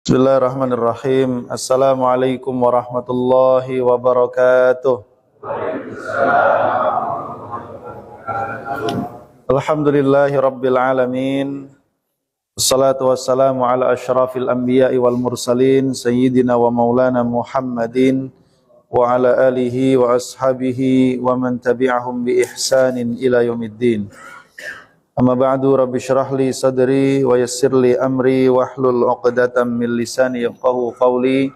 Bismillahirrahmanirrahim. Assalamualaikum warahmatullahi wabarakatuh. Alhamdulillahi rabbil alamin. Wassalatu wassalamu ala asyrafil anbiya'i wal mursalin sayyidina wa maulana Muhammadin wa ala alihi wa ashabihi wa man tabi'ahum bi ihsanin ila yaumiddin. Amma ba'du, rabbi syrah li sadri wa yassir li amri wahlul 'uqdatam min lisani yafqahu qawli.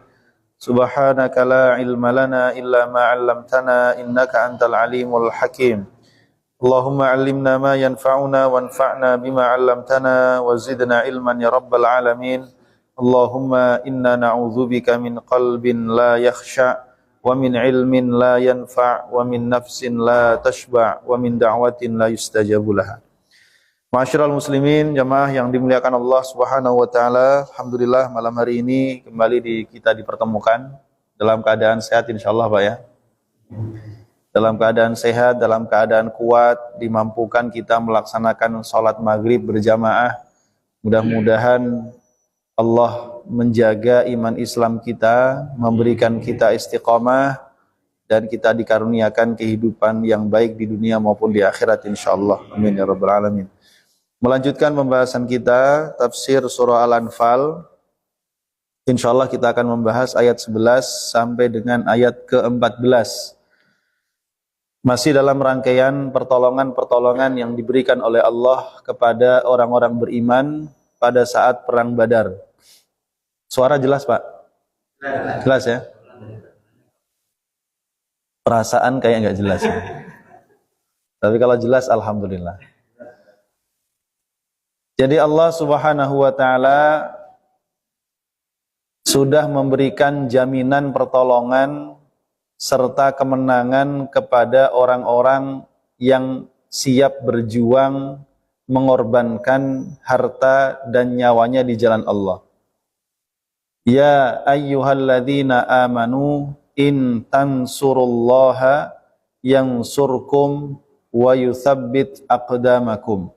Subhanaka la ilma lana illa ma 'allamtana innaka antal alimul hakim. Allahumma 'allimna ma yanfa'una wanfa'na bima 'allamtana wa zidna ilman ya rabbal alamin. Allahumma inna na'udzubika min qalbin la yakhsha wa min ilmin la yanfa' wa min nafsin la tashba' wa min da'watin la yustajabu laha. Ma'asyiral muslimin, jamaah yang dimuliakan Allah Subhanahu wa taala. Alhamdulillah malam hari ini kembali kita dipertemukan dalam keadaan sehat insyaallah, Pak ya. Dalam keadaan sehat, dalam keadaan kuat, dimampukan kita melaksanakan salat maghrib berjamaah. Mudah-mudahan Allah menjaga iman Islam kita, memberikan kita istiqamah dan kita dikaruniakan kehidupan yang baik di dunia maupun di akhirat insyaallah. Amin ya rabbal alamin. Melanjutkan pembahasan kita tafsir surah Al-Anfal. Insyaallah kita akan membahas ayat 11 sampai dengan ayat ke-14. Masih dalam rangkaian pertolongan-pertolongan yang diberikan oleh Allah kepada orang-orang beriman pada saat perang Badar. Suara jelas, Pak? Jelas ya? Perasaan kayak nggak jelas ya? Tapi kalau jelas alhamdulillah. Jadi Allah Subhanahu wa taala sudah memberikan jaminan pertolongan serta kemenangan kepada orang-orang yang siap berjuang mengorbankan harta dan nyawanya di jalan Allah. Ya ayyuhalladzina amanu in tansurullaha yansurkum wa yutsabbit aqdamakum.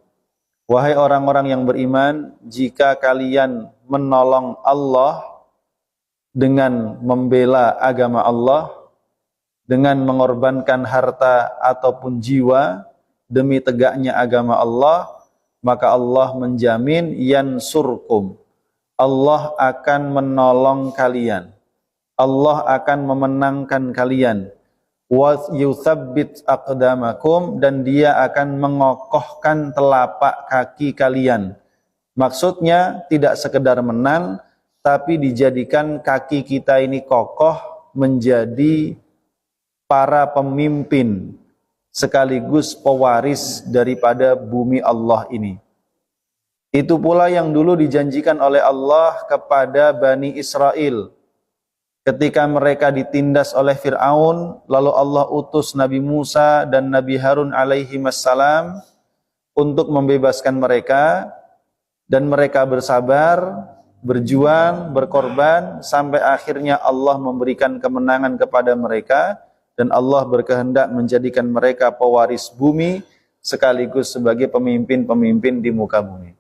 Wahai orang-orang yang beriman, jika kalian menolong Allah dengan membela agama Allah, dengan mengorbankan harta ataupun jiwa demi tegaknya agama Allah, maka Allah menjamin yansurkum. Allah akan menolong kalian. Allah akan memenangkan kalian. Wa yutsabbit aqdamakum, dan dia akan mengokohkan telapak kaki kalian. Maksudnya tidak sekedar menang, tapi dijadikan kaki kita ini kokoh menjadi para pemimpin sekaligus pewaris daripada bumi Allah ini. Itu pula yang dulu dijanjikan oleh Allah kepada Bani Israel. Ketika mereka ditindas oleh Fir'aun, lalu Allah utus Nabi Musa dan Nabi Harun alaihi wassalam untuk membebaskan mereka, dan mereka bersabar, berjuang, berkorban, sampai akhirnya Allah memberikan kemenangan kepada mereka, dan Allah berkehendak menjadikan mereka pewaris bumi sekaligus sebagai pemimpin-pemimpin di muka bumi.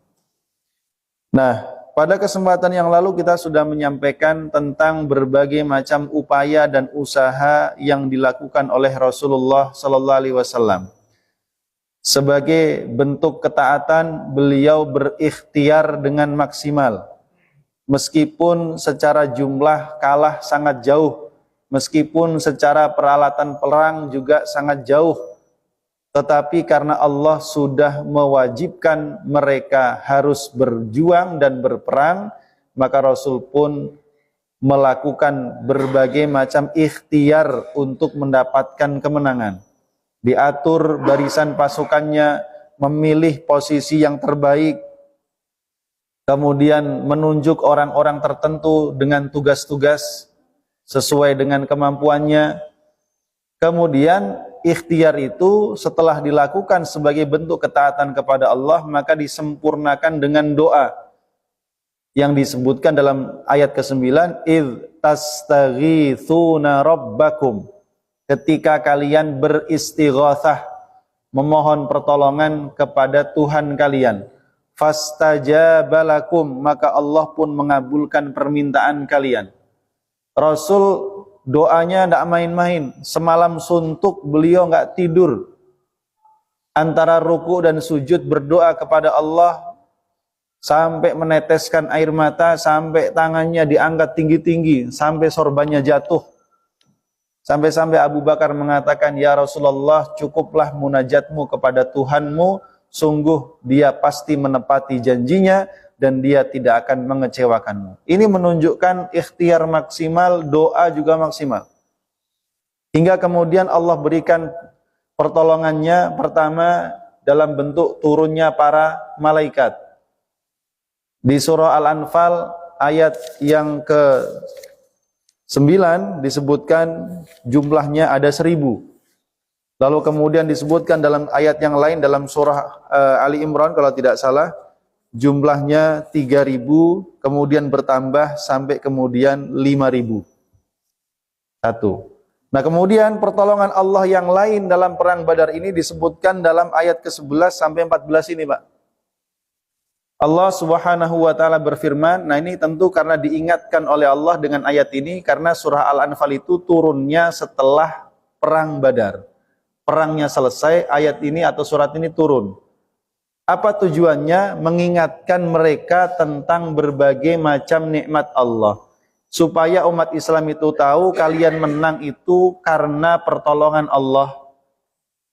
Nah, pada kesempatan yang lalu kita sudah menyampaikan tentang berbagai macam upaya dan usaha yang dilakukan oleh Rasulullah sallallahu alaihi wasallam. Sebagai bentuk ketaatan, beliau berikhtiar dengan maksimal. Meskipun secara jumlah kalah sangat jauh, meskipun secara peralatan perang juga sangat jauh, tetapi karena Allah sudah mewajibkan mereka harus berjuang dan berperang, maka Rasul pun melakukan berbagai macam ikhtiar untuk mendapatkan kemenangan. Diatur barisan pasukannya, memilih posisi yang terbaik, kemudian menunjuk orang-orang tertentu dengan tugas-tugas sesuai dengan kemampuannya. Kemudian ikhtiar itu setelah dilakukan sebagai bentuk ketaatan kepada Allah, maka disempurnakan dengan doa yang disebutkan dalam ayat ke-9, idz tastaghitsuna rabbakum, ketika kalian beristighatsah, memohon pertolongan kepada Tuhan kalian. fastajaba lakum, maka Allah pun mengabulkan permintaan kalian. Rasul doanya tidak main-main. Semalam suntuk beliau nggak tidur. Antara ruku dan sujud berdoa kepada Allah sampai meneteskan air mata, sampai tangannya diangkat tinggi-tinggi, sampai sorbannya jatuh. Sampai-sampai Abu Bakar mengatakan, ya Rasulullah, cukuplah munajatmu kepada Tuhanmu, sungguh dia pasti menepati janjinya dan dia tidak akan mengecewakanmu. Ini menunjukkan ikhtiar maksimal, doa juga maksimal. Hingga kemudian Allah berikan pertolongannya pertama dalam bentuk turunnya para malaikat. Di surah Al-Anfal ayat yang ke-9 disebutkan jumlahnya ada 1000. Lalu kemudian disebutkan dalam ayat yang lain dalam surah Ali Imran kalau tidak salah jumlahnya 3000, kemudian bertambah sampai kemudian 5000. Satu. Nah kemudian pertolongan Allah yang lain dalam perang Badar ini disebutkan dalam ayat ke-11 sampai 14 ini Pak. Allah Subhanahu wa taala berfirman, nah ini tentu karena diingatkan oleh Allah dengan ayat ini karena surah Al-Anfal itu turunnya setelah perang Badar. Perangnya selesai, ayat ini atau surat ini turun. Apa tujuannya? Mengingatkan mereka tentang berbagai macam nikmat Allah. Supaya umat Islam itu tahu kalian menang itu karena pertolongan Allah.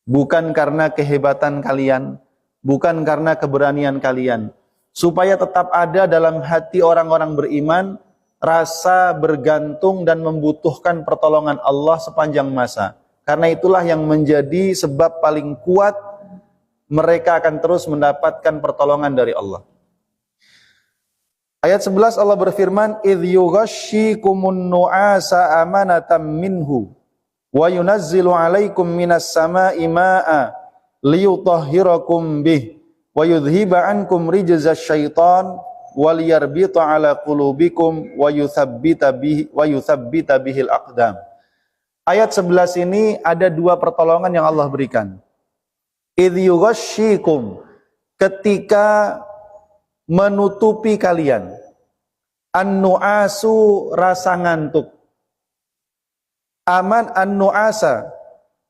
Bukan karena kehebatan kalian. Bukan karena keberanian kalian. Supaya tetap ada dalam hati orang-orang beriman rasa bergantung dan membutuhkan pertolongan Allah sepanjang masa. Karena itulah yang menjadi sebab paling kuat mereka akan terus mendapatkan pertolongan dari Allah. Ayat 11 Allah berfirman, "Idz yughashshikumun nu'asa amanatan minhu wa yunazzilu 'alaikum minas sama'i maa'a liyutahhirakum bih wa yudhhiba 'ankum rijzasy syaitan wa liyarbita 'ala qulubikum wa yuthabbita bihil aqdam." Ayat 11 ini ada dua pertolongan yang Allah berikan. Idz yughashshikum, ketika menutupi kalian, an-nu'asu, rasa ngantuk. Aman an-nu'asa,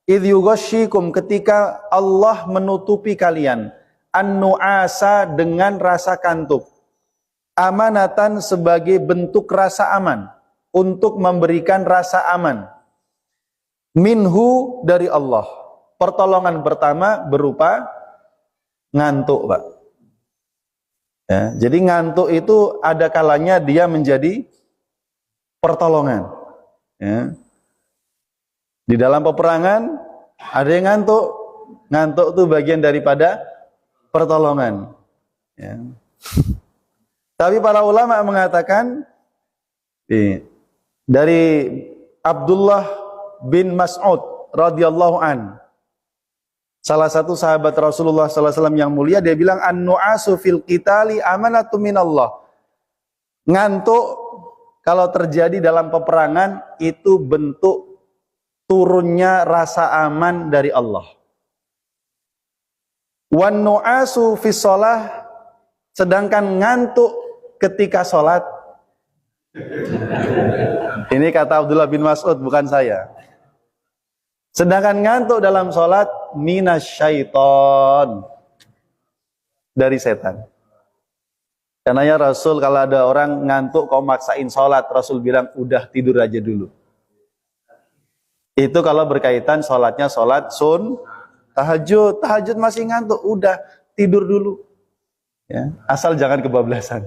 idz yughashshikum, ketika Allah menutupi kalian, an-nu'asa, dengan rasa kantuk. Amanatan sebagai bentuk rasa aman, untuk memberikan rasa aman. Minhu, dari Allah. Pertolongan pertama berupa ngantuk, Pak. Ya, jadi ngantuk itu ada kalanya dia menjadi pertolongan. Ya. Di dalam peperangan ada yang ngantuk. Ngantuk itu bagian daripada pertolongan. Ya. Tapi para ulama mengatakan dari Abdullah bin Mas'ud radhiyallahu an, salah satu sahabat Rasulullah sallallahu alaihi wasallam yang mulia, dia bilang an-nu'asu fil qitali amanatu minallah. Ngantuk kalau terjadi dalam peperangan itu bentuk turunnya rasa aman dari Allah. Wan nu'asu fis shalah, sedangkan ngantuk ketika salat. Ini kata Abdullah bin Mas'ud, bukan saya. Sedangkan ngantuk dalam sholat minasyaiton, dari setan. Karena ya Rasul, kalau ada orang ngantuk kau maksain sholat, Rasul bilang udah tidur aja dulu. Itu kalau berkaitan sholatnya sholat tahajud. Tahajud masih ngantuk, udah tidur dulu. Ya, asal jangan kebablasan.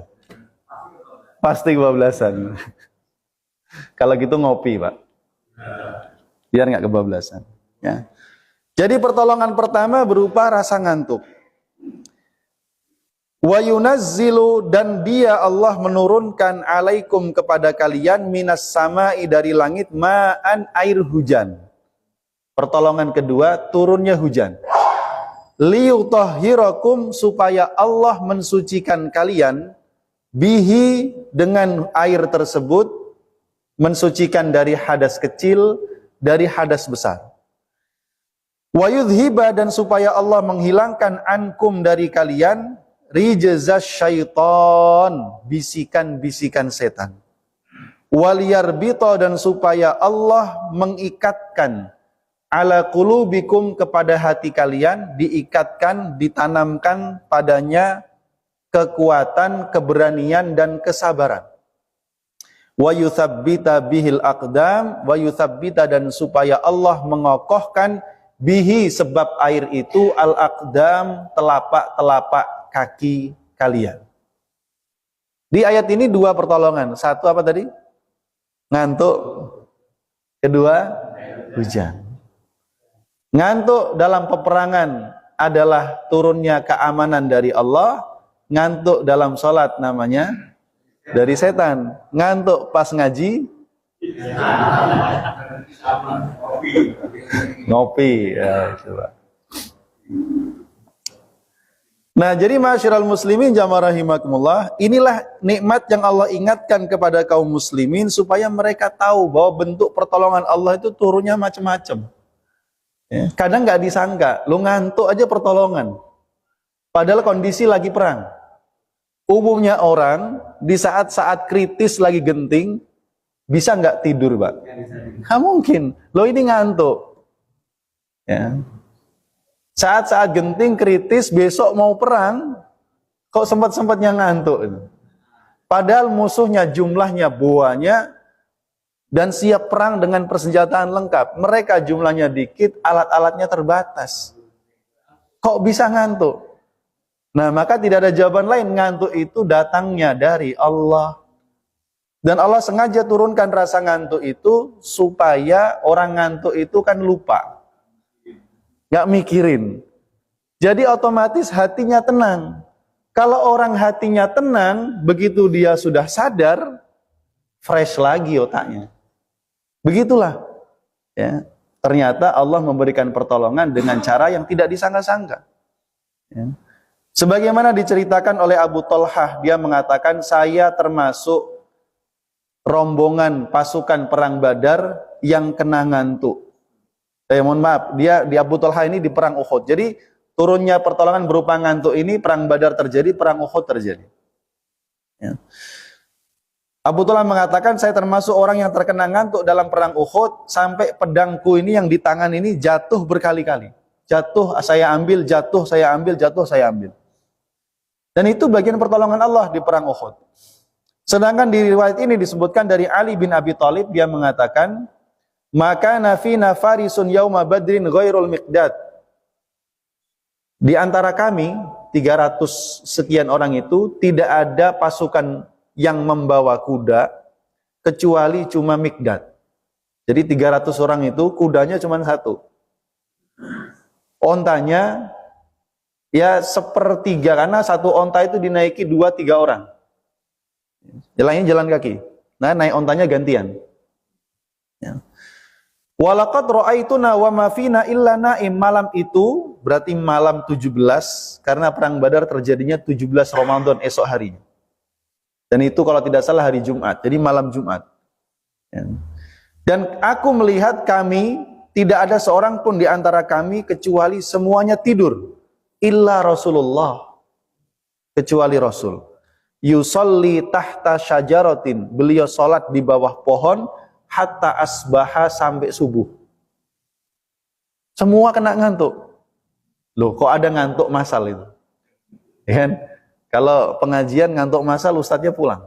Pasti kebablasan. Kalau gitu ngopi, Pak. Biar nggak kebablasan. Ya. Jadi pertolongan pertama berupa rasa ngantuk. Wa yunazzilu, dan dia Allah menurunkan alaikum, kepada kalian, minas sama'i, dari langit, ma'an, air hujan. Pertolongan kedua, turunnya hujan. Liyutahhirakum, supaya Allah mensucikan kalian, bihi, dengan air tersebut, mensucikan dari hadas kecil, dari hadas besar. Wa yudhiba, dan supaya Allah menghilangkan ankum, dari kalian, rijzas syaiton, bisikan-bisikan setan. Waliyarbita, dan supaya Allah mengikatkan ala qulubikum, kepada hati kalian, diikatkan, ditanamkan padanya kekuatan, keberanian dan kesabaran. Wa yutsabbita bihil aqdam, wa yutsabbita, dan supaya Allah mengokohkan bihi, sebab air itu, al aqdam, telapak-telapak kaki kalian. Di ayat ini dua pertolongan. Satu apa tadi? Ngantuk. Kedua, hujan. Ngantuk dalam peperangan adalah turunnya keamanan dari Allah. Ngantuk dalam sholat namanya dari setan. Ngantuk pas ngaji, ngopi. Ya, coba. Nah, jadi ma'asyiral muslimin jamaah rahimakumullah, inilah nikmat yang Allah ingatkan kepada kaum muslimin supaya mereka tahu bahwa bentuk pertolongan Allah itu turunnya macam-macam. Ya, kadang nggak disangka, lu ngantuk aja pertolongan. Padahal kondisi lagi perang. Umumnya orang di saat-saat kritis lagi genting, bisa nggak tidur, Pak? Nggak mungkin. Lo ini ngantuk. Ya. Saat-saat genting, kritis, besok mau perang, kok sempat-sempatnya ngantuk. Padahal musuhnya jumlahnya buahnya, dan siap perang dengan persenjataan lengkap. Mereka jumlahnya dikit, alat-alatnya terbatas. Kok bisa ngantuk? Nah, maka tidak ada jawaban lain, ngantuk itu datangnya dari Allah. Dan Allah sengaja turunkan rasa ngantuk itu supaya orang ngantuk itu kan lupa. Nggak mikirin. Jadi otomatis hatinya tenang. Kalau orang hatinya tenang, begitu dia sudah sadar, fresh lagi otaknya. Begitulah. Ya. Ternyata Allah memberikan pertolongan dengan cara yang tidak disangka-sangka. Ya. Sebagaimana diceritakan oleh Abu Thalhah, dia mengatakan, saya termasuk rombongan pasukan perang Badar yang kena ngantuk. Mohon maaf, dia di Abu Thalhah ini di perang Uhud. Jadi turunnya pertolongan berupa ngantuk ini, perang Badar terjadi, perang Uhud terjadi. Ya. Abu Thalhah mengatakan, saya termasuk orang yang terkena ngantuk dalam perang Uhud, sampai pedangku ini yang di tangan ini jatuh berkali-kali. Jatuh, saya ambil, jatuh, saya ambil, jatuh, saya ambil. Dan itu bagian pertolongan Allah di perang Uhud. Sedangkan di riwayat ini disebutkan dari Ali bin Abi Thalib, dia mengatakan, maka nafina farisun yauma badrin ghairul miqdad. Di antara kami 300 sekian orang itu tidak ada pasukan yang membawa kuda kecuali cuma Miqdad. Jadi 300 orang itu kudanya cuma satu. Ontanya ya sepertiga, karena satu onta itu dinaiki 2-3 orang. Jalannya jalan kaki. Nah, naik ontanya gantian. Ya. Walaqad ra'aituna wa ma fina illa naim. Malam itu berarti malam 17, karena perang Badar terjadinya 17 Ramadan, esok harinya. Dan itu kalau tidak salah hari Jumat, jadi malam Jumat. Ya. Dan aku melihat kami, tidak ada seorang pun di antara kami kecuali semuanya tidur. Illa Rasulullah, kecuali Rasul. Yusalli tahta syajaratin, beliau sholat di bawah pohon, hatta asbaha, sampai subuh. Semua kena ngantuk. Loh, kok ada ngantuk masal itu? Ya kan? Kalau pengajian ngantuk masal, ustadznya pulang.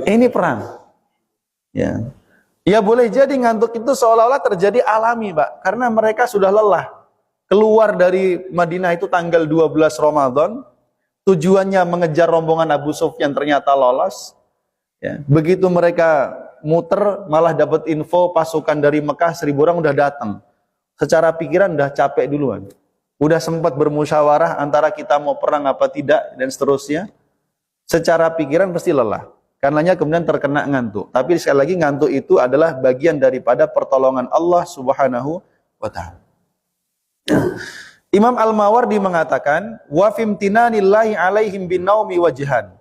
Ini perang. Ya. Ya boleh jadi ngantuk itu seolah-olah terjadi alami, Pak. Karena mereka sudah lelah. Keluar dari Madinah itu tanggal 12 Ramadan. Tujuannya mengejar rombongan Abu Sufyan, ternyata lolos. Ya. Begitu mereka muter, malah dapat info pasukan dari Mekah 1000 orang udah datang. Secara pikiran udah capek duluan. Udah sempat bermusyawarah antara kita mau perang apa tidak, dan seterusnya. Secara pikiran pasti lelah. Karenanya kemudian terkena ngantuk. Tapi sekali lagi, ngantuk itu adalah bagian daripada pertolongan Allah Subhanahu wa ta'ala. Imam Al-Mawardi mengatakan, wa fimtinanillahi alaihim binaumi wajhan.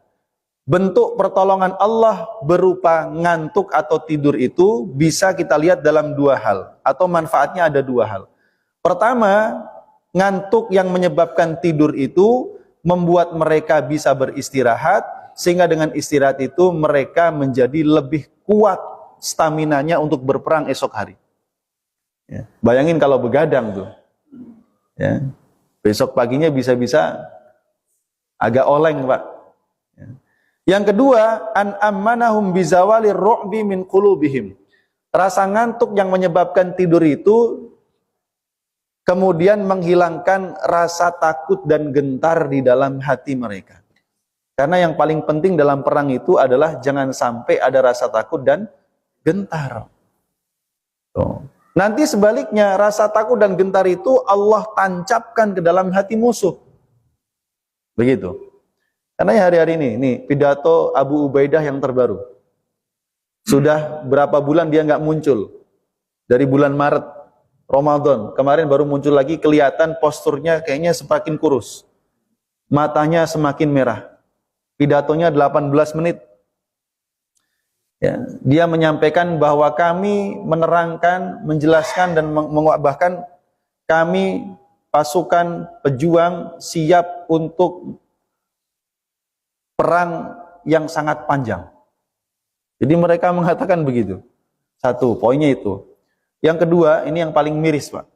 Bentuk pertolongan Allah berupa ngantuk atau tidur itu bisa kita lihat dalam dua hal, atau manfaatnya ada dua hal. Pertama, ngantuk yang menyebabkan tidur itu membuat mereka bisa beristirahat, sehingga dengan istirahat itu mereka menjadi lebih kuat staminanya untuk berperang esok hari. Ya. Bayangin kalau begadang tuh, ya. Besok paginya bisa-bisa agak oleng, Pak. Ya. Yang kedua, an ammanahum bizawalir ru'bi min qulubihim. Rasa ngantuk yang menyebabkan tidur itu kemudian menghilangkan rasa takut dan gentar di dalam hati mereka. Karena yang paling penting dalam perang itu adalah jangan sampai ada rasa takut dan gentar. Tuh. Nanti sebaliknya, rasa takut dan gentar itu Allah tancapkan ke dalam hati musuh. Begitu. Karena hari-hari ini pidato Abu Ubaidah yang terbaru. Sudah berapa bulan dia nggak muncul. Dari bulan Maret, Ramadan. Kemarin baru muncul lagi, kelihatan posturnya kayaknya semakin kurus. Matanya semakin merah. Pidatonya 18 menit. Ya, dia menyampaikan bahwa kami menerangkan, menjelaskan dan bahkan kami pasukan pejuang siap untuk perang yang sangat panjang. Jadi mereka mengatakan begitu. Satu, poinnya itu. Yang kedua, ini yang paling miris, Pak.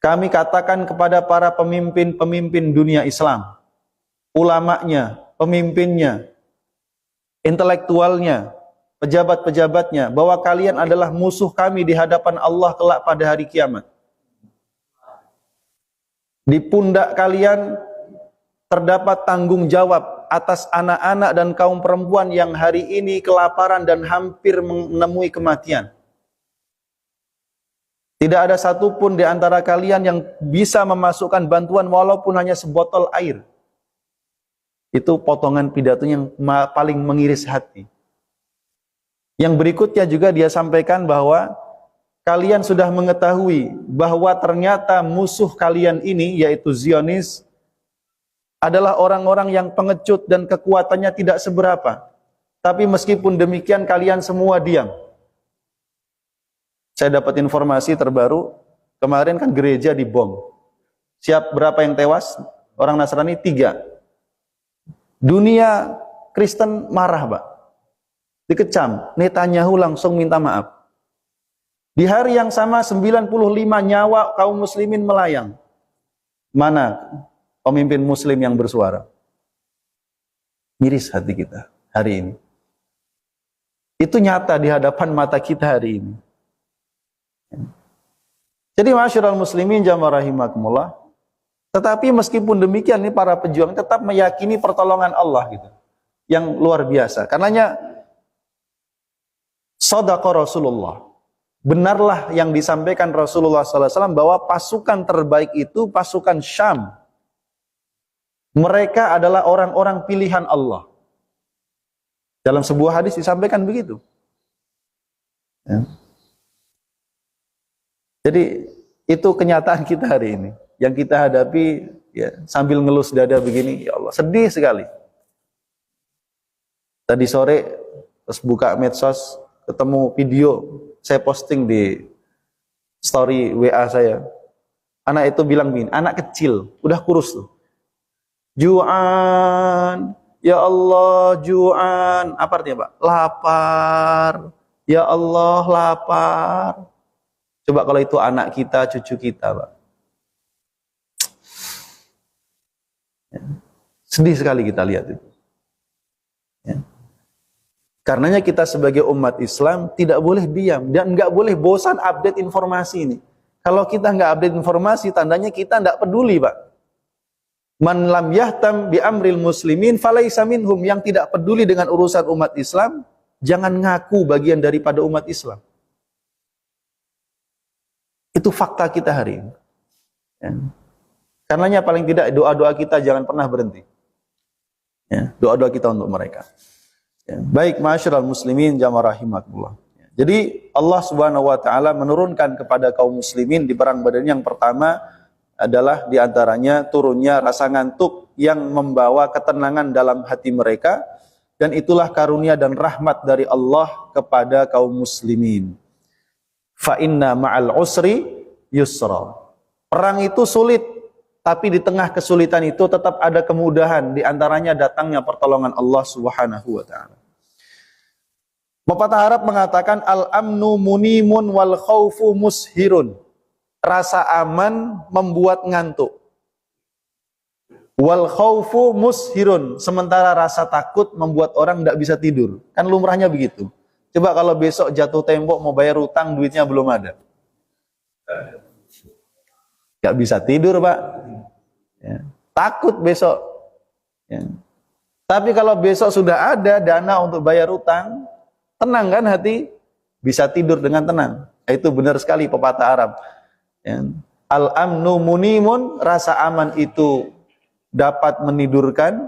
Kami katakan kepada para pemimpin-pemimpin dunia Islam, ulamanya, pemimpinnya, intelektualnya, pejabat-pejabatnya, bahwa kalian adalah musuh kami di hadapan Allah kelak pada hari kiamat. Di pundak kalian terdapat tanggung jawab atas anak-anak dan kaum perempuan yang hari ini kelaparan dan hampir menemui kematian. Tidak ada satupun di antara kalian yang bisa memasukkan bantuan walaupun hanya sebotol air. Itu potongan pidato yang paling mengiris hati. Yang berikutnya juga dia sampaikan bahwa kalian sudah mengetahui bahwa ternyata musuh kalian ini, yaitu Zionis, adalah orang-orang yang pengecut dan kekuatannya tidak seberapa. Tapi meskipun demikian kalian semua diam. Saya dapat informasi terbaru, kemarin kan gereja dibom. Siap berapa yang tewas? Orang Nasrani 3. Dunia Kristen marah, Pak. Dikecam. Netanyahu langsung minta maaf. Di hari yang sama 95 nyawa kaum muslimin melayang. Mana pemimpin muslim yang bersuara? Miris hati kita hari ini. Itu nyata di hadapan mata kita hari ini. Jadi masyarul muslimin jamaah rahimakumullah. Tetapi meskipun demikian ini para pejuang tetap meyakini pertolongan Allah gitu. Yang luar biasa. Karenanya shadaqa Rasulullah. Benarlah yang disampaikan Rasulullah SAW bahwa pasukan terbaik itu pasukan Syam. Mereka adalah orang-orang pilihan Allah. Dalam sebuah hadis disampaikan begitu. Ya. Jadi itu kenyataan kita hari ini. Yang kita hadapi ya, sambil ngelus dada begini, ya Allah, sedih sekali. Tadi sore terus buka medsos, ketemu video, saya posting di story WA saya. Anak itu bilang begini, anak kecil, udah kurus tuh. Ju'an, ya Allah, ju'an. Apa artinya, Pak? Lapar. Ya Allah, lapar. Coba kalau itu anak kita, cucu kita, Pak. Ya. Sedih sekali kita lihat itu. Ya. Karenanya kita sebagai umat Islam tidak boleh diam dan nggak boleh bosan update informasi ini. Kalau kita nggak update informasi, tandanya kita nggak peduli, Pak. Man lam yahtam bi amril muslimin falaisa minhum. Yang tidak peduli dengan urusan umat Islam, jangan ngaku bagian daripada umat Islam. Itu fakta kita hari ini. Ya. Karenanya paling tidak doa-doa kita jangan pernah berhenti. Ya, doa-doa kita untuk mereka. Ya. Baik, ma'asyiral muslimin jamaah rahimakumullah. Ya. Jadi Allah Subhanahu wa taala menurunkan kepada kaum muslimin di perang Badar yang pertama adalah diantaranya turunnya rasa ngantuk yang membawa ketenangan dalam hati mereka, dan itulah karunia dan rahmat dari Allah kepada kaum muslimin. Fa inna ma'al usri yusra. Perang itu sulit, tapi di tengah kesulitan itu tetap ada kemudahan, di antaranya datangnya pertolongan Allah Subhanahu wa taala. Pepatah Arab mengatakan al-amnu munimun wal khaufu mushirun. Rasa aman membuat ngantuk. Wal khaufu mushirun, sementara rasa takut membuat orang tidak bisa tidur. Kan lumrahnya begitu. Coba kalau besok jatuh tempo mau bayar utang, duitnya belum ada. Gak bisa tidur, Pak. Ya. Takut besok. Ya. Tapi kalau besok sudah ada dana untuk bayar utang, tenang kan hati? Bisa tidur dengan tenang. Itu benar sekali pepatah Arab. Ya. Al-amnu munimun, rasa aman itu dapat menidurkan,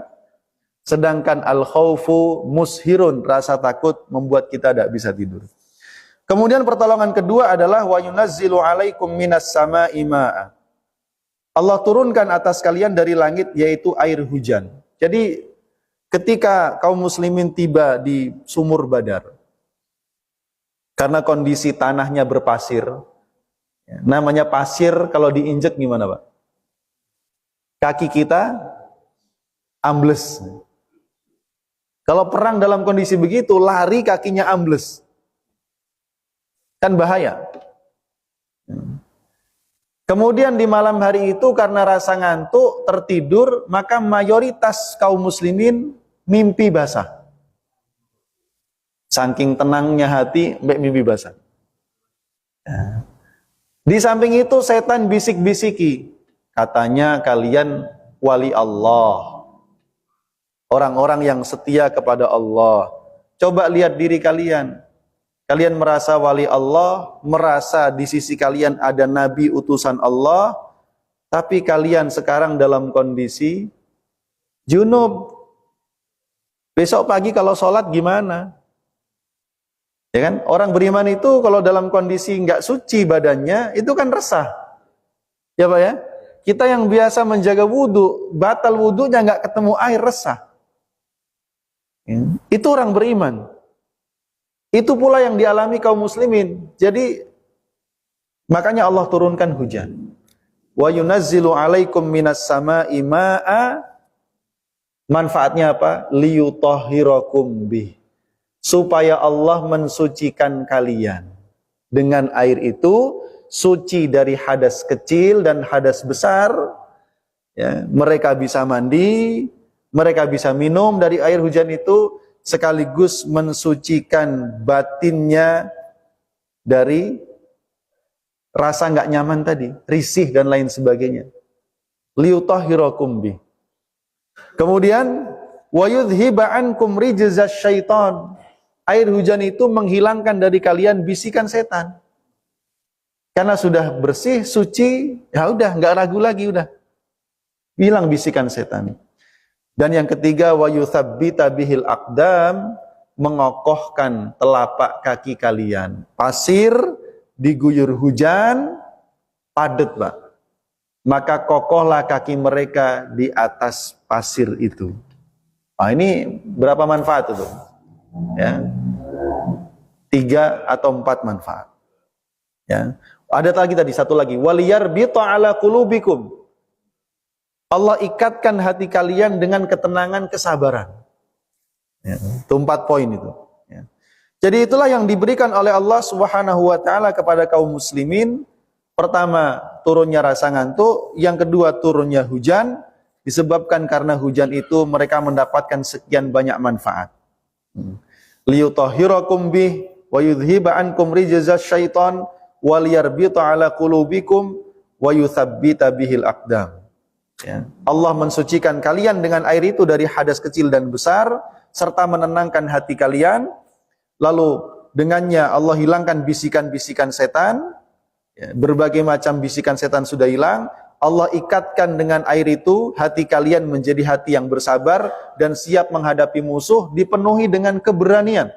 sedangkan al-khaufu mushirun, rasa takut membuat kita tidak bisa tidur. Kemudian pertolongan kedua adalah wa yunazzilu alaikum minas sama'i ma'a. Allah turunkan atas kalian dari langit yaitu air hujan. Jadi ketika kaum muslimin tiba di sumur Badar, karena kondisi tanahnya berpasir, namanya pasir kalau diinjek gimana Pak? Kaki kita ambles. Kalau perang dalam kondisi begitu, lari kakinya ambles. Kan bahaya. Kemudian di malam hari itu karena rasa ngantuk, tertidur, maka mayoritas kaum muslimin mimpi basah. Saking tenangnya hati, mimpi basah. Di samping itu setan bisik-bisiki. Katanya kalian wali Allah, orang-orang yang setia kepada Allah. Coba lihat diri kalian. Kalian merasa wali Allah, merasa di sisi kalian ada nabi utusan Allah, tapi kalian sekarang dalam kondisi junub. Besok pagi kalau sholat gimana? Ya kan? Orang beriman itu kalau dalam kondisi nggak suci badannya, itu kan resah. Ya Pak ya? Kita yang biasa menjaga wudhu, batal wudhunya nggak ketemu air, resah. Itu orang beriman. Itu pula yang dialami kaum muslimin. Jadi makanya Allah turunkan hujan. Wa yunazzilu alaikum minas sama'i ma'a. Manfaatnya apa? Liyutahhirakum bih. Supaya Allah mensucikan kalian. Dengan air itu suci dari hadas kecil dan hadas besar, ya, mereka bisa mandi, mereka bisa minum dari air hujan itu, sekaligus mensucikan batinnya dari rasa nggak nyaman tadi, risih dan lain sebagainya. Liyutahhirakum bih. Kemudian wa yudhhiba ankum rijzasy syaitan. Air hujan itu menghilangkan dari kalian bisikan setan. Karena sudah bersih, suci, ya udah, nggak ragu lagi, udah hilang bisikan setan. Dan yang ketiga, wa yuthabbita bihil aqdam, mengokohkan telapak kaki kalian. Pasir diguyur hujan, padat Pak. Maka kokohlah kaki mereka di atas pasir itu. Nah, ini berapa manfaat itu? Ya, 3 atau 4 manfaat. Ya. Ada lagi tadi, satu lagi. Waliyarbita ala qulubikum. Allah ikatkan hati kalian dengan ketenangan, kesabaran. Ya, itu 4 poin itu. Ya. Jadi itulah yang diberikan oleh Allah Subhanahu wa taala kepada kaum muslimin. Pertama, turunnya rasa ngantuk, yang kedua turunnya hujan, disebabkan karena hujan itu mereka mendapatkan sekian banyak manfaat. Liyutahhirakum bih wa yudhhiba ankum rijzasy syaitan waliyarbita ala qulubikum wa yuthabbita bihil aqdam. Ya. Allah mensucikan kalian dengan air itu dari hadas kecil dan besar, serta menenangkan hati kalian. Lalu dengannya Allah hilangkan bisikan-bisikan setan. Ya, berbagai macam bisikan setan sudah hilang. Allah ikatkan dengan air itu hati kalian menjadi hati yang bersabar dan siap menghadapi musuh, dipenuhi dengan keberanian.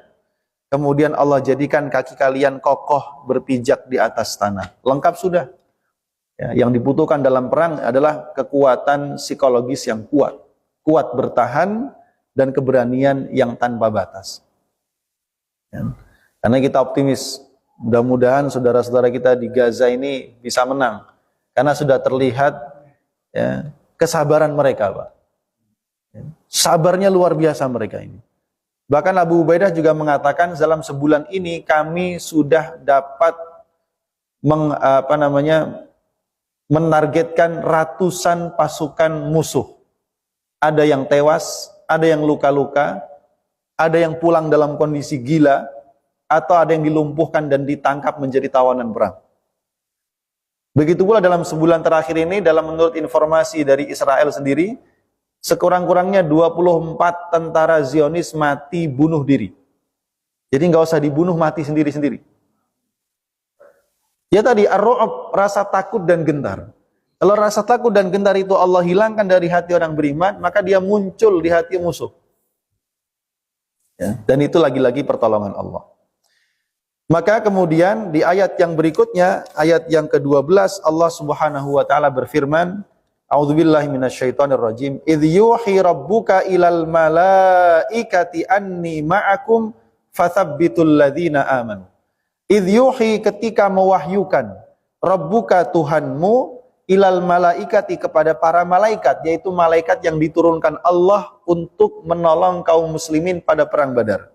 Kemudian Allah jadikan kaki kalian kokoh berpijak di atas tanah. Lengkap sudah. Ya, yang dibutuhkan dalam perang adalah kekuatan psikologis yang kuat. Kuat bertahan dan keberanian yang tanpa batas. Ya. Karena kita optimis. Mudah-mudahan saudara-saudara kita di Gaza ini bisa menang. Karena sudah terlihat ya, kesabaran mereka, Pak. Sabarnya luar biasa mereka ini. Bahkan Abu Ubaidah juga mengatakan dalam sebulan ini kami sudah dapat menargetkan ratusan pasukan musuh. Ada yang tewas, ada yang luka-luka, ada yang pulang dalam kondisi gila, atau ada yang dilumpuhkan dan ditangkap menjadi tawanan perang. Begitu pula dalam sebulan terakhir ini, dalam menurut informasi dari Israel sendiri, sekurang-kurangnya 24 tentara Zionis mati bunuh diri. Jadi nggak usah dibunuh, mati sendiri-sendiri. Ya tadi, ar-ru'ub, rasa takut dan gentar. Kalau rasa takut dan gentar itu Allah hilangkan dari hati orang beriman, maka dia muncul di hati musuh. Ya, dan itu lagi-lagi pertolongan Allah. Maka kemudian di ayat yang berikutnya, ayat yang ke-12, Allah Subhanahu wa taala berfirman, A'udzubillahi minasyaitonirrajim, idh yuhi rabbuka ilal malaikati anni ma'akum fathabbitul ladzina amanu. Idh yuhi, ketika mewahyukan, rabbuka Tuhanmu, ilal malaikati, kepada para malaikat, yaitu malaikat yang diturunkan Allah untuk menolong kaum muslimin pada perang Badar.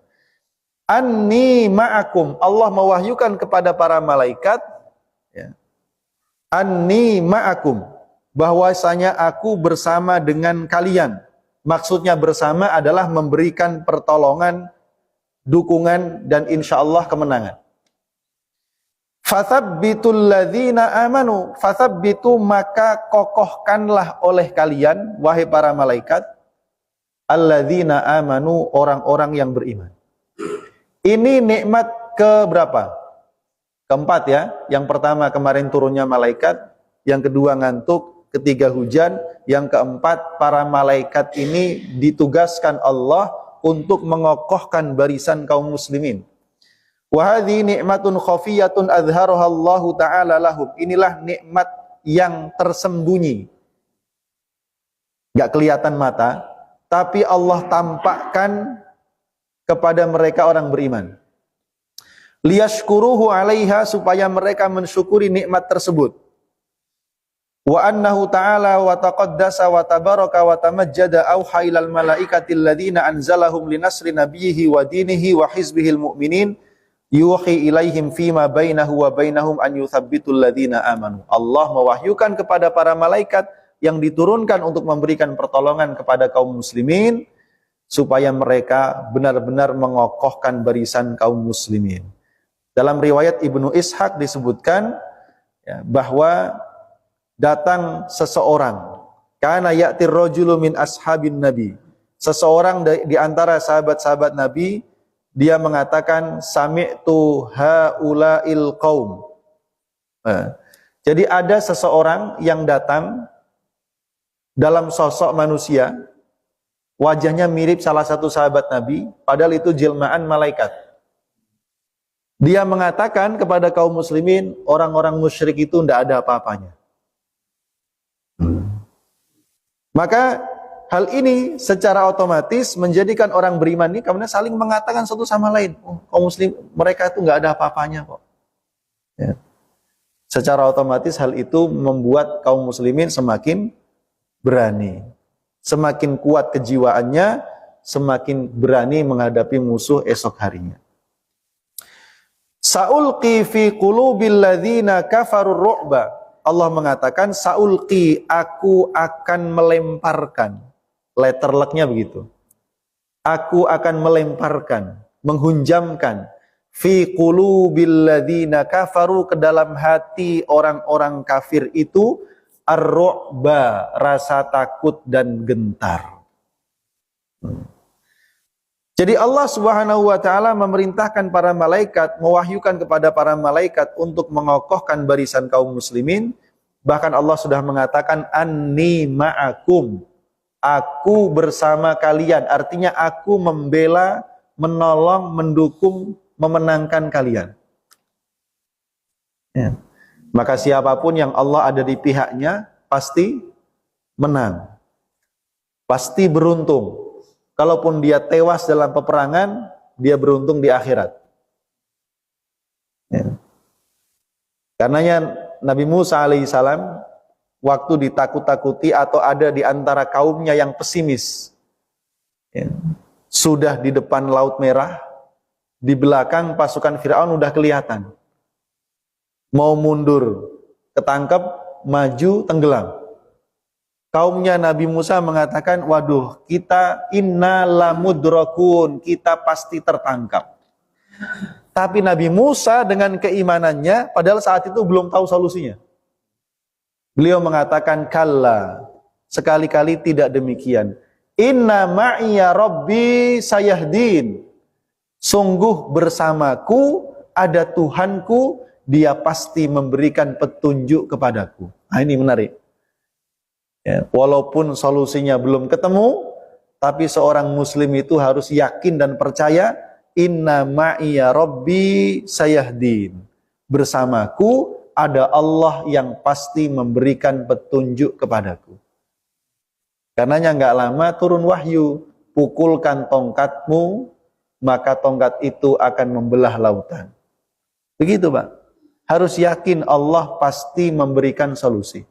Anni ma'akum, Allah mewahyukan kepada para malaikat, ya, anni ma'akum, bahwasanya aku bersama dengan kalian. Maksudnya bersama adalah memberikan pertolongan, dukungan, dan insya Allah kemenangan. Fathabbitul ladzina amanu, fathabbitu, maka kokohkanlah oleh kalian, wahai para malaikat, alladzina amanu, orang-orang yang beriman. Ini nikmat keberapa? Keempat ya. Yang pertama kemarin turunnya malaikat, yang kedua ngantuk, ketiga hujan, yang keempat para malaikat ini ditugaskan Allah untuk mengokohkan barisan kaum muslimin. Wa hadhi ni'matun khafiyatun adharaha Allah taala lahum. Inilah nikmat yang tersembunyi. Enggak kelihatan mata, tapi Allah tampakkan kepada mereka orang beriman. Liyashkuruhu 'alaiha, supaya mereka mensyukuri nikmat tersebut. Wa annahu ta'ala wa taqaddasa wa tabaraka wa tamajjada auha ilal malaikati alladzina anzalahum linasri nabiyhi wa dinihi wa hizbihil mu'minin yuhi ilaihim fima bainahu wa bainahum an yuthabbitul ladzina amanu. Allah mewahyukan kepada para malaikat yang diturunkan untuk memberikan pertolongan kepada kaum muslimin supaya mereka benar-benar mengokohkan barisan kaum muslimin. Dalam riwayat Ibnu Ishaq disebutkan ya, bahwa datang seseorang, kana ya'tir rajulu min ashabin nabi, seseorang di antara sahabat-sahabat Nabi, dia mengatakan sami'tu haula'il qaum. Jadi ada seseorang yang datang dalam sosok manusia, wajahnya mirip salah satu sahabat Nabi, padahal itu jelmaan malaikat. Dia mengatakan kepada kaum muslimin, orang-orang musyrik itu tidak ada apa-apanya. Maka hal ini secara otomatis menjadikan orang beriman ini kemudian saling mengatakan satu sama lain, oh, kaum muslim mereka itu nggak ada apa-apanya kok. Ya. Secara otomatis hal itu membuat kaum muslimin semakin berani, semakin kuat kejiwaannya, semakin berani menghadapi musuh esok harinya. Sa'ulqi fi qulubil ladzina kafarur ru'ba. Allah mengatakan sa'ulqi, aku akan melemparkan. Letter luck-nya begitu. Aku akan melemparkan, menghunjamkan fi qulubil ladzina kafaru, ke dalam hati orang-orang kafir itu ar-ru'ba, rasa takut dan gentar. Jadi Allah Subhanahu wa taala memerintahkan para malaikat, mewahyukan kepada para malaikat untuk mengokohkan barisan kaum muslimin. Bahkan Allah sudah mengatakan anni ma'akum, aku bersama kalian. Artinya aku membela, menolong, mendukung, memenangkan kalian. Ya. Maka siapapun yang Allah ada di pihaknya pasti menang, pasti beruntung. Kalaupun dia tewas dalam peperangan, dia beruntung di akhirat. Ya. Karenanya Nabi Musa alaihissalam waktu ditakut-takuti atau ada di antara kaumnya yang pesimis. Ya. Sudah di depan Laut Merah, di belakang pasukan Fir'aun udah kelihatan. Mau mundur, ketangkep, maju, tenggelam. Kaumnya Nabi Musa mengatakan, waduh, kita inna lamudrakun, kita pasti tertangkap. Tapi Nabi Musa dengan keimanannya, padahal saat itu belum tahu solusinya. Beliau mengatakan, kalla, sekali-kali tidak demikian. Inna ma'iya rabbi sayahdin. Sungguh bersamaku ada Tuhanku, dia pasti memberikan petunjuk kepadaku. Nah, ini menarik. Ya, walaupun solusinya belum ketemu, tapi seorang muslim itu harus yakin dan percaya, inna ma'iya rabbi sayahdin. Bersamaku ada Allah yang pasti memberikan petunjuk kepadaku. Karenanya nggak lama turun wahyu, pukulkan tongkatmu, maka tongkat itu akan membelah lautan. Begitu Pak. Harus yakin Allah pasti memberikan solusi.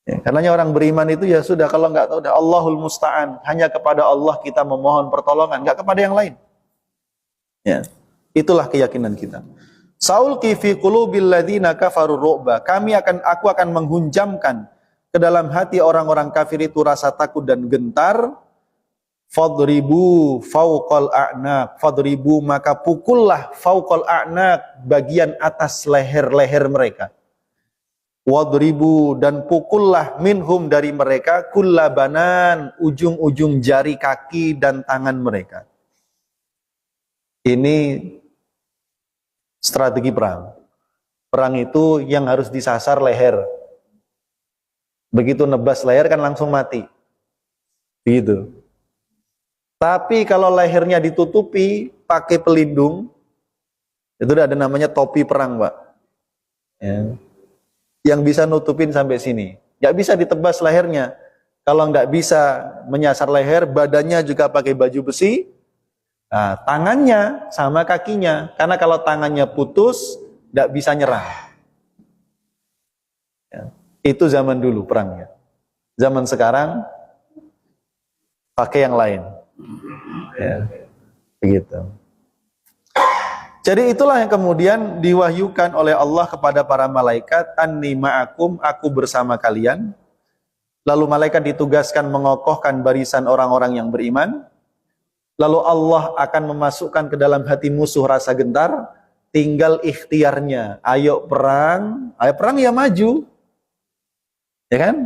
Ya, karenanya orang beriman itu ya sudah, kalau nggak tahu, udah Allahul Musta'an. Hanya kepada Allah kita memohon pertolongan, nggak kepada yang lain. Ya, itulah keyakinan kita. Saulqi fi qulubil ladzina kafaru ru'ba. Aku akan menghunjamkan ke dalam hati orang-orang kafir itu rasa takut dan gentar. Fadribu fauqal a'naq. Fadribu, maka pukullah fauqal a'naq, bagian atas leher-leher mereka. Wadribu, dan pukullah minhum, dari mereka, kullabanan, ujung-ujung jari kaki dan tangan mereka. Ini strategi perang. Perang itu yang harus disasar leher. Begitu nebas leher kan langsung mati. Begitu. Tapi kalau lehernya ditutupi pakai pelindung, itu udah ada namanya topi perang, Pak. Ya. Yang bisa nutupin sampai sini. Nggak bisa ditebas lehernya. Kalau nggak bisa menyasar leher, badannya juga pakai baju besi. Nah, tangannya sama kakinya. Karena kalau tangannya putus, nggak bisa nyerang. Ya. Itu zaman dulu perangnya. Zaman sekarang pakai yang lain. Ya, begitu. Jadi itulah yang kemudian diwahyukan oleh Allah kepada para malaikat, anni ma'akum, aku bersama kalian. Lalu malaikat ditugaskan mengokohkan barisan orang-orang yang beriman. Lalu Allah akan memasukkan ke dalam hati musuh rasa gentar, tinggal ikhtiarnya. Ayo perang ya maju. Ya kan?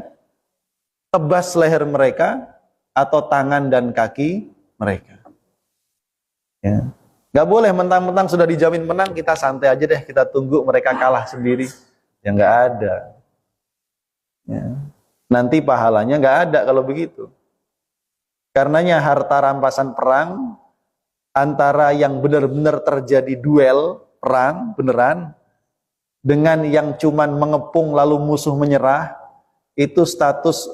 Tebas leher mereka atau tangan dan kaki mereka. Ya. Gak boleh mentang-mentang sudah dijamin menang, kita santai aja deh, kita tunggu mereka kalah sendiri. Ya nggak ada. Ya. Nanti pahalanya nggak ada kalau begitu. Karenanya harta rampasan perang antara yang benar-benar terjadi duel perang beneran dengan yang cuman mengepung lalu musuh menyerah, itu status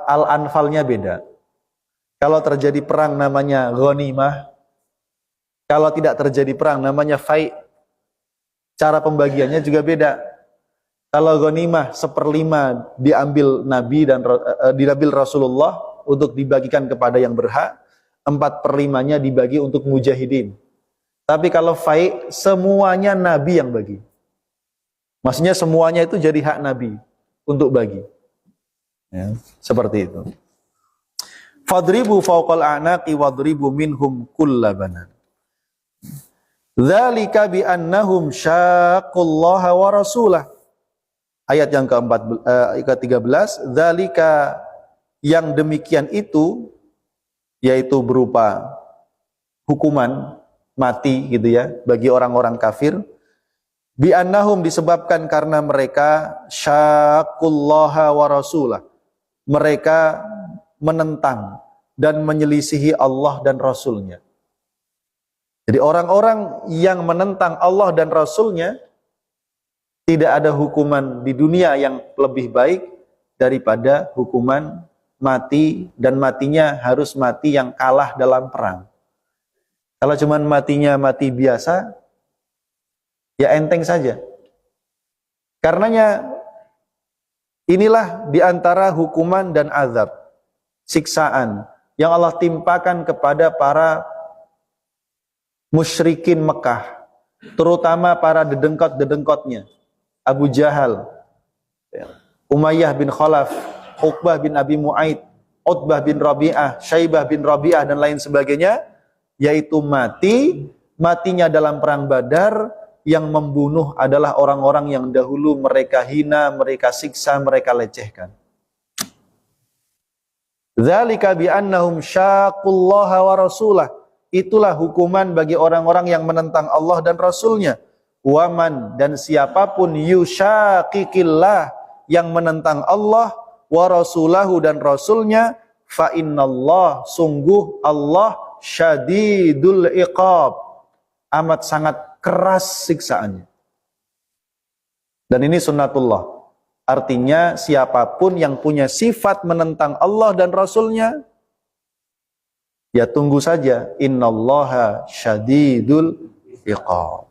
al-anfalnya beda. Kalau terjadi perang namanya ghanimah, kalau tidak terjadi perang namanya fai'. Cara pembagiannya juga beda. Kalau ghanimah 1/5 diambil Nabi dan diambil Rasulullah untuk dibagikan kepada yang berhak, 4/5-nya dibagi untuk mujahidin. Tapi kalau fai', semuanya Nabi yang bagi. Maksudnya semuanya itu jadi hak Nabi untuk bagi. Ya, seperti itu. Fadribu fawqal a'naqi wadribu minhum kullabanan. Dzalika bi annahum syaqqullaha wa rasulah. Ayat yang ke-13, dzalika, yang demikian itu, yaitu berupa hukuman mati gitu ya bagi orang-orang kafir. Bi annahum, disebabkan karena mereka syaqqullaha wa rasulah. Mereka menentang dan menyelisihi Allah dan Rasulnya. Jadi orang-orang yang menentang Allah dan Rasulnya, tidak ada hukuman di dunia yang lebih baik daripada hukuman mati, dan matinya harus mati yang kalah dalam perang. Kalau cuma matinya mati biasa, ya enteng saja. Karenanya Inilah diantara hukuman dan azab, siksaan yang Allah timpakan kepada para musyrikin Mekah, terutama para dedengkot-dedengkotnya, Abu Jahal, Umayyah bin Khalaf, Uqbah bin Abi Mu'aid, Utbah bin Rabi'ah, Syaibah bin Rabi'ah, dan lain sebagainya, yaitu matinya dalam perang Badar. Yang membunuh adalah orang-orang yang dahulu mereka hina, mereka siksa, mereka lecehkan. Dzalika bi annahum syaqullaha wa rasulah. Itulah hukuman bagi orang-orang yang menentang Allah dan Rasulnya. Waman, dan siapapun yusyaqiqillah, yang menentang Allah, wa rasulahu, dan Rasulnya, fa innallah, sungguh Allah, syadidul iqab, amat sangat keras siksaannya. Dan ini sunnatullah. Artinya siapapun yang punya sifat menentang Allah dan Rasulnya, ya tunggu saja, innallaha syadidul iqab.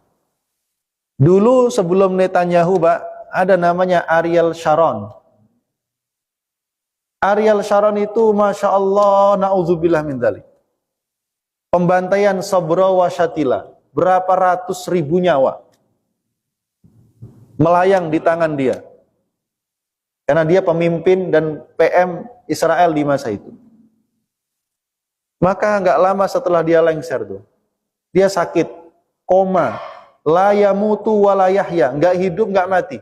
Dulu sebelum Netanyahu, Pak, ada namanya Ariel Sharon. Ariel Sharon itu Masya Allah, na'udzubillah min dzalik. Pembantaian Sabra wa Syatila, berapa ratus ribu nyawa melayang di tangan dia. Karena dia pemimpin dan PM Israel di masa itu. Maka nggak lama setelah dia lengser tuh, dia sakit, koma, la yamutu wa la yahya, nggak hidup nggak mati.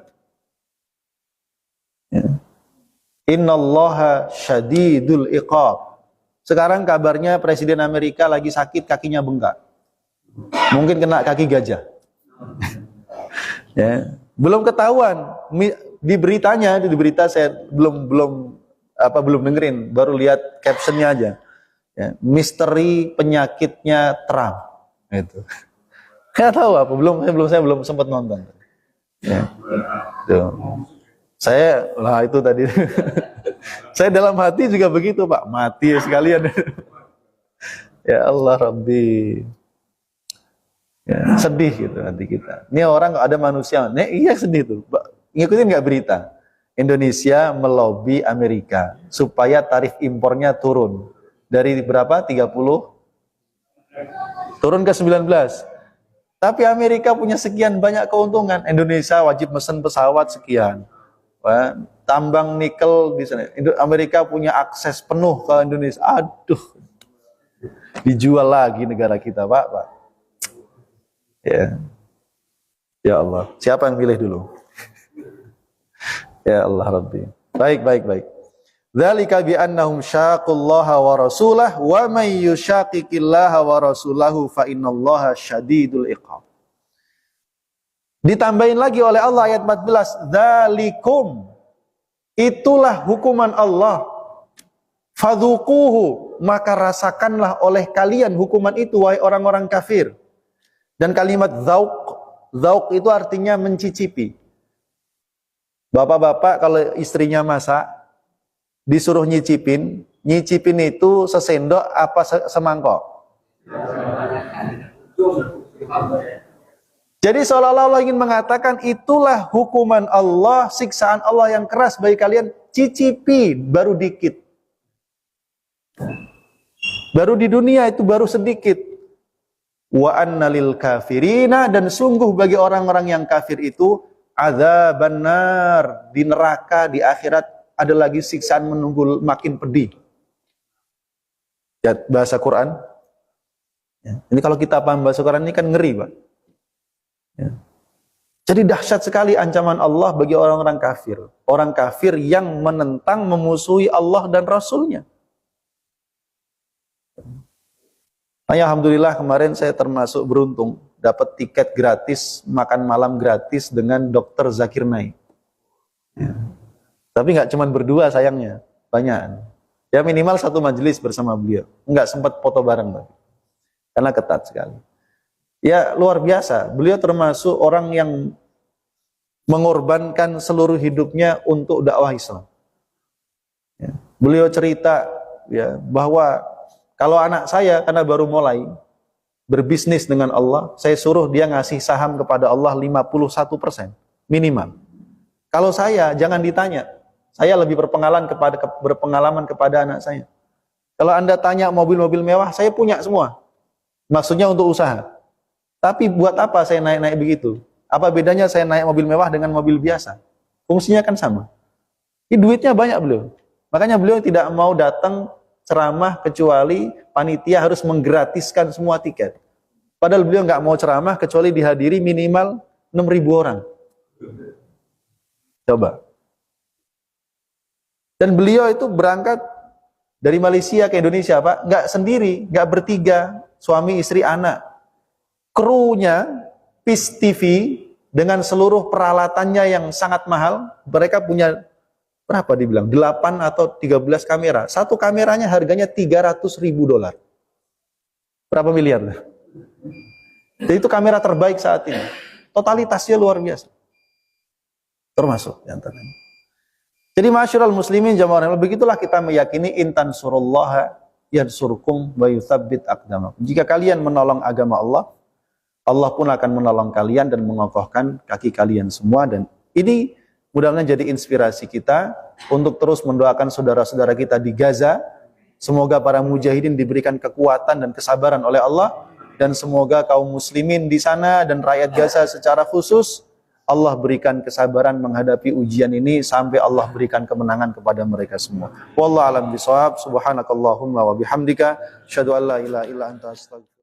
Innallaha syadidul iqab. Sekarang kabarnya Presiden Amerika lagi sakit, kakinya bengkak. Mungkin kena kaki gajah. Ya, belum ketahuan. Di beritanya, di berita saya belum dengerin, baru lihat captionnya aja. Ya, misteri penyakitnya Trump. Itu. Nggak tahu apa, saya belum sempat nonton. Ya. Tuh. Saya lah itu tadi. Saya dalam hati juga begitu, Pak. Mati sekalian. Ya Allah Rabbi. Ya, sedih gitu nanti kita. Ini orang ada manusia, iya sedih tuh. Ngikutin nggak berita? Indonesia melobi Amerika supaya tarif impornya turun dari berapa? 30 turun ke 19. Tapi Amerika punya sekian banyak keuntungan. Indonesia wajib mesen pesawat sekian. Tambang nikel di sana. Amerika punya akses penuh ke Indonesia. Aduh, dijual lagi negara kita, Pak. Ya. Ya Allah, siapa yang pilih dulu? Ya Allah Rabbi. Baik. Dzalika bi annahum syaqullaha wa rasulahu wa may yushaqiqillaha wa rasulahu fa innallaha syadidul iqab. Ditambahin lagi oleh Allah ayat 14, dzalikum, itulah hukuman Allah, fadzuquhu, maka rasakanlah oleh kalian hukuman itu wahai orang-orang kafir. Dan kalimat zauq itu artinya mencicipi. Bapak-bapak kalau istrinya masak, disuruh nyicipin itu sesendok apa semangkok? Jadi seolah-olah Allah ingin mengatakan itulah hukuman Allah, siksaan Allah yang keras bagi kalian, cicipi baru dikit. Baru di dunia itu baru sedikit. Wa annalil kafirina, dan sungguh bagi orang-orang yang kafir itu adzaban nar, di neraka di akhirat ada lagi siksaan menunggu makin pedih. Ya, bahasa Quran. Ya, ini kalau kita paham bahasa Quran ini kan ngeri, Pak. Ya. Jadi dahsyat sekali ancaman Allah bagi orang-orang kafir. Orang kafir yang menentang, memusuhi Allah dan Rasulnya. Alhamdulillah kemarin saya termasuk beruntung dapat tiket gratis, makan malam gratis dengan Dr. Zakir Naik. Ya. Tapi nggak cuma berdua sayangnya, banyak. Ya minimal satu majelis bersama beliau. Nggak sempat foto bareng, Pak. Karena ketat sekali. Ya luar biasa, beliau termasuk orang yang mengorbankan seluruh hidupnya untuk dakwah Islam. Ya. Beliau cerita ya bahwa kalau anak saya karena baru mulai berbisnis dengan Allah, saya suruh dia ngasih saham kepada Allah 51% minimal. Kalau saya jangan ditanya, Saya lebih berpengalaman kepada anak saya. Kalau Anda tanya mobil-mobil mewah, saya punya semua. Maksudnya untuk usaha. Tapi buat apa saya naik-naik begitu? Apa bedanya saya naik mobil mewah dengan mobil biasa? Fungsinya kan sama. Ini duitnya banyak beliau. Makanya beliau tidak mau datang ceramah kecuali panitia harus menggratiskan semua tiket. Padahal beliau nggak mau ceramah kecuali dihadiri minimal 6.000 orang. Coba. Dan beliau itu berangkat dari Malaysia ke Indonesia, Pak. Nggak sendiri, nggak bertiga, suami, istri, anak. Krunya Peace TV dengan seluruh peralatannya yang sangat mahal. Mereka punya berapa dibilang? 8 atau 13 kamera. Satu kameranya harganya $300.000. Berapa miliar? Jadi itu kamera terbaik saat ini. Totalitasnya luar biasa. Termasuk di antaranya. Jadi masyarul muslimin jamaah, begitulah kita meyakini intan surullaha yansurkum wa yutsabbit aqdamakum. Jika kalian menolong agama Allah, Allah pun akan menolong kalian dan mengokohkan kaki kalian semua. Dan ini mudah-mudahan jadi inspirasi kita untuk terus mendoakan saudara-saudara kita di Gaza. Semoga para mujahidin diberikan kekuatan dan kesabaran oleh Allah, dan semoga kaum muslimin di sana dan rakyat Gaza secara khusus Allah berikan kesabaran menghadapi ujian ini sampai Allah berikan kemenangan kepada mereka semua. Wallahu a'lam bishawab. Subhanakallahumma wa bihamdika asyhadu an la ilaha illa anta astaghfiruka